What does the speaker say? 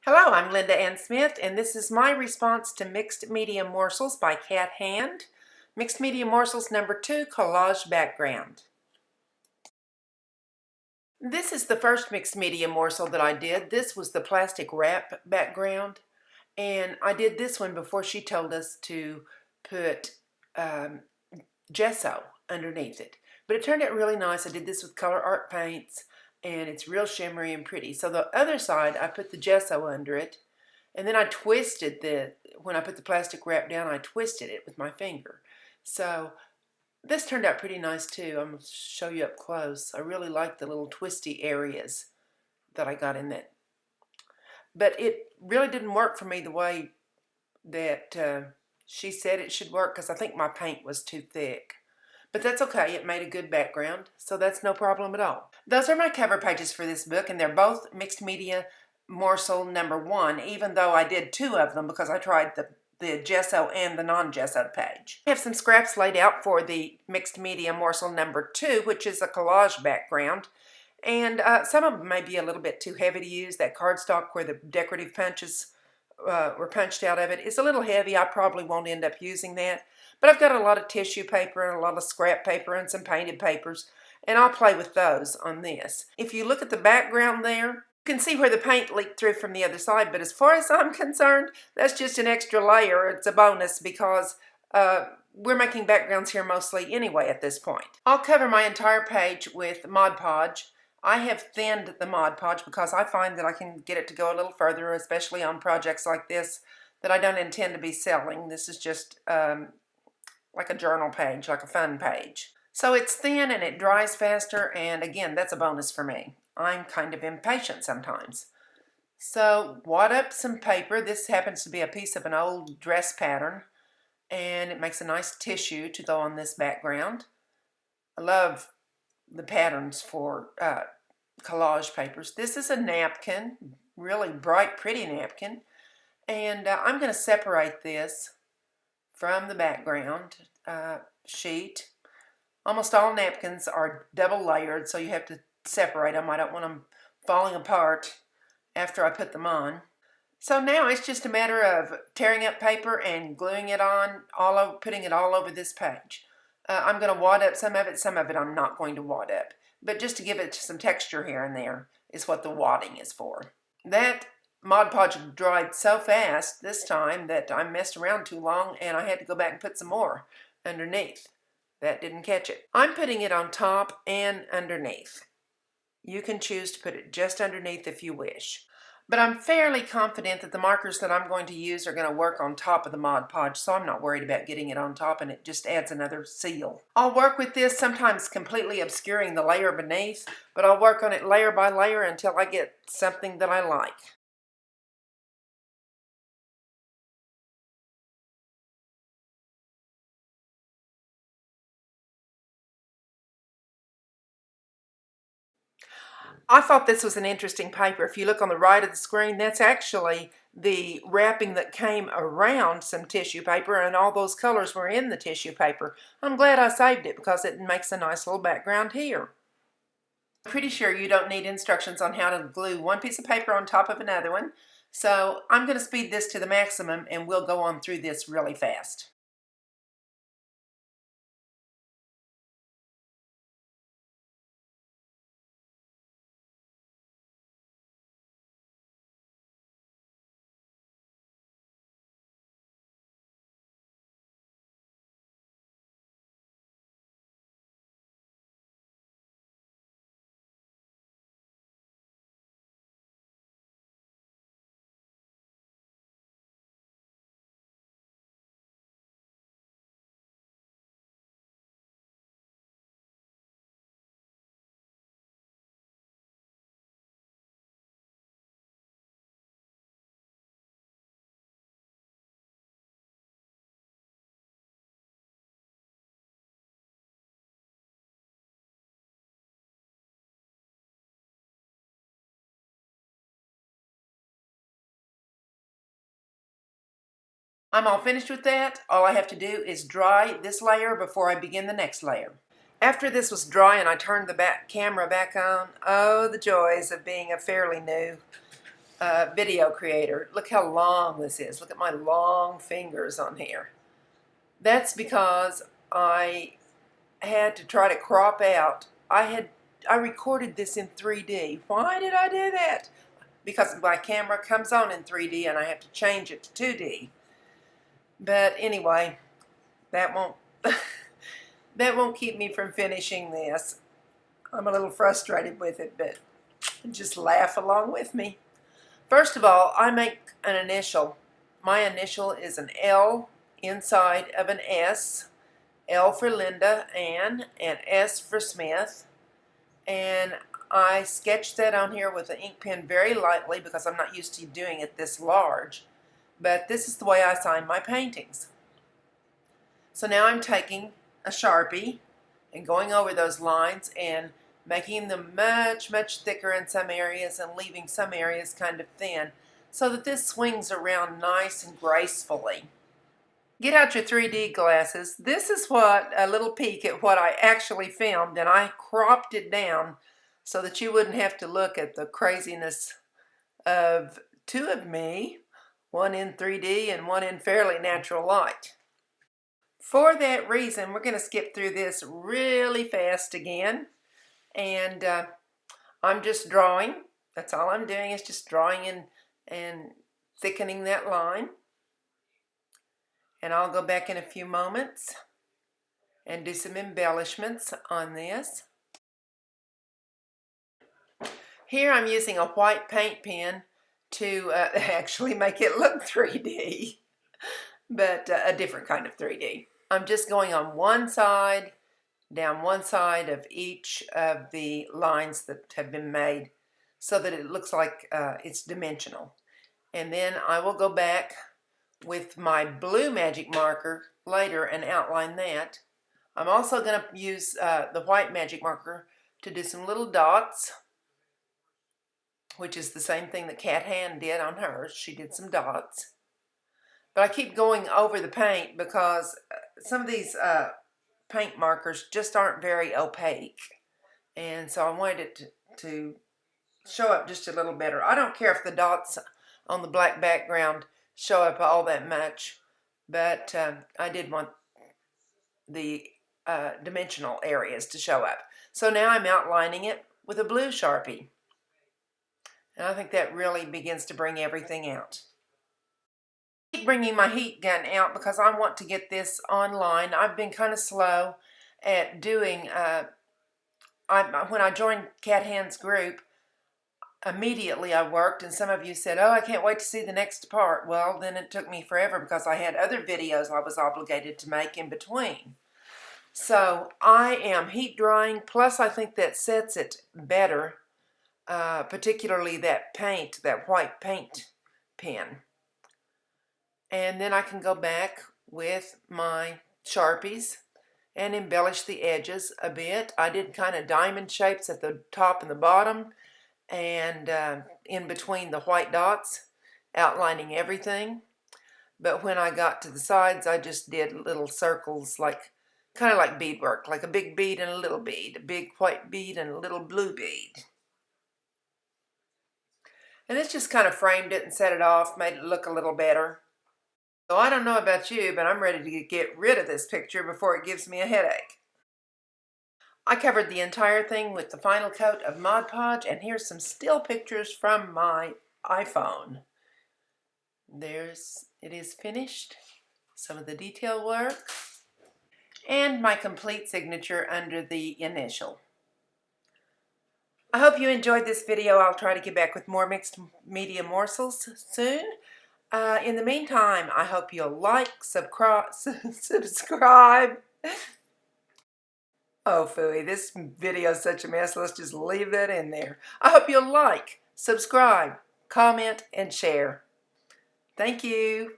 Hello, I'm Linda Ann Smith, and this is my response to Mixed Media Morsels by Cat Hand. Mixed Media Morsels number 2, Collage Background. This is the first mixed media morsel that I did. This was the plastic wrap background, and I did this one before she told us to put gesso underneath it. But it turned out really nice. I did this with color art paints, and it's real shimmery and pretty. So the other side, I put the gesso under it, and then I twisted when I put the plastic wrap down, I twisted it with my finger. So this turned out pretty nice too. I'm going to show you up close. I really like the little twisty areas that I got in that. But it really didn't work for me the way that she said it should work, because I think my paint was too thick. But that's okay, it made a good background, so that's no problem at all. Those are my cover pages for this book, and they're both mixed media morsel number 1, even though I did 2 of them because I tried the gesso and the non-gessoed page. I have some scraps laid out for the mixed media morsel number 2, which is a collage background. And some of them may be a little bit too heavy to use. That cardstock where the decorative punches were punched out of it is a little heavy. I probably won't end up using that. But I've got a lot of tissue paper and a lot of scrap paper and some painted papers, and I'll play with those on this. If you look at the background there, you can see where the paint leaked through from the other side, but as far as I'm concerned, that's just an extra layer. It's a bonus because we're making backgrounds here mostly anyway at this point. I'll cover my entire page with Mod Podge. I have thinned the Mod Podge because I find that I can get it to go a little further, especially on projects like this that I don't intend to be selling. This is just like a journal page, like a fun page. So it's thin and it dries faster, and again, that's a bonus for me. I'm kind of impatient sometimes. So wad up some paper. This happens to be a piece of an old dress pattern, and it makes a nice tissue to go on this background. I love the patterns for collage papers. This is a napkin, really bright, pretty napkin, and I'm going to separate this from the background sheet. Almost all napkins are double layered, so you have to separate them. I don't want them falling apart after I put them on. So now it's just a matter of tearing up paper and gluing it on, putting it all over this page. I'm going to wad up some of it I'm not going to wad up. But just to give it some texture here and there is what the wadding is for. That Mod Podge dried so fast this time that I messed around too long and I had to go back and put some more underneath. That didn't catch it. I'm putting it on top and underneath. You can choose to put it just underneath if you wish. But I'm fairly confident that the markers that I'm going to use are going to work on top of the Mod Podge, so I'm not worried about getting it on top, and it just adds another seal. I'll work with this, sometimes completely obscuring the layer beneath, but I'll work on it layer by layer until I get something that I like. I thought this was an interesting paper. If you look on the right of the screen, that's actually the wrapping that came around some tissue paper, and all those colors were in the tissue paper. I'm glad I saved it because it makes a nice little background here. I'm pretty sure you don't need instructions on how to glue one piece of paper on top of another one, so I'm going to speed this to the maximum and we'll go on through this really fast. I'm all finished with that. All I have to do is dry this layer before I begin the next layer. After this was dry and I turned the camera back on, oh, the joys of being a fairly new video creator. Look how long this is. Look at my long fingers on here. That's because I had to try to crop out. I recorded this in 3D. Why did I do that? Because my camera comes on in 3D and I have to change it to 2D. But anyway, that won't that won't keep me from finishing this. I'm a little frustrated with it, but just laugh along with me. First of all, I make an initial. My initial is an L inside of an S. L for Linda, Ann, and S for Smith. And I sketched that on here with an ink pen very lightly because I'm not used to doing it this large. But this is the way I sign my paintings. So now I'm taking a Sharpie and going over those lines and making them much, much thicker in some areas and leaving some areas kind of thin so that this swings around nice and gracefully. Get out your 3D glasses. This is what a little peek at what I actually filmed, and I cropped it down so that you wouldn't have to look at the craziness of two of me, one in 3D and one in fairly natural light. For that reason, we're going to skip through this really fast again, and I'm just drawing. That's all I'm doing is just drawing and thickening that line. And I'll go back in a few moments and do some embellishments on this. Here I'm using a white paint pen to actually make it look 3D, but a different kind of 3D. I'm just going on one side, down one side of each of the lines that have been made so that it looks like it's dimensional. And then I will go back with my blue magic marker later and outline that. I'm also going to use the white magic marker to do some little dots, which is the same thing that Cat Hand did on hers. She did some dots. But I keep going over the paint because some of these paint markers just aren't very opaque. And so I wanted it to show up just a little better. I don't care if the dots on the black background show up all that much, but I did want the dimensional areas to show up. So now I'm outlining it with a blue Sharpie. And I think that really begins to bring everything out. I keep bringing my heat gun out because I want to get this online. I've been kind of slow at doing, when I joined Cat Hand's group, immediately I worked, and some of you said, oh, I can't wait to see the next part. Well, then it took me forever because I had other videos I was obligated to make in between. So I am heat drying, plus I think that sets it better, particularly that paint, that white paint pen. And then I can go back with my Sharpies and embellish the edges a bit. I did kind of diamond shapes at the top and the bottom, and in between the white dots, outlining everything. But when I got to the sides, I just did little circles, like kind of like beadwork, like a big bead and a little bead, a big white bead and a little blue bead. And this just kind of framed it and set it off, made it look a little better. So I don't know about you, but I'm ready to get rid of this picture before it gives me a headache. I covered the entire thing with the final coat of Mod Podge, and here's some still pictures from my iPhone. It is finished, some of the detail work, and my complete signature under the initial. I hope you enjoyed this video. I'll try to get back with more mixed media morsels soon. In the meantime, I hope you'll like, subscribe. Oh, phooey, this video is such a mess. Let's just leave that in there. I hope you'll like, subscribe, comment, and share. Thank you.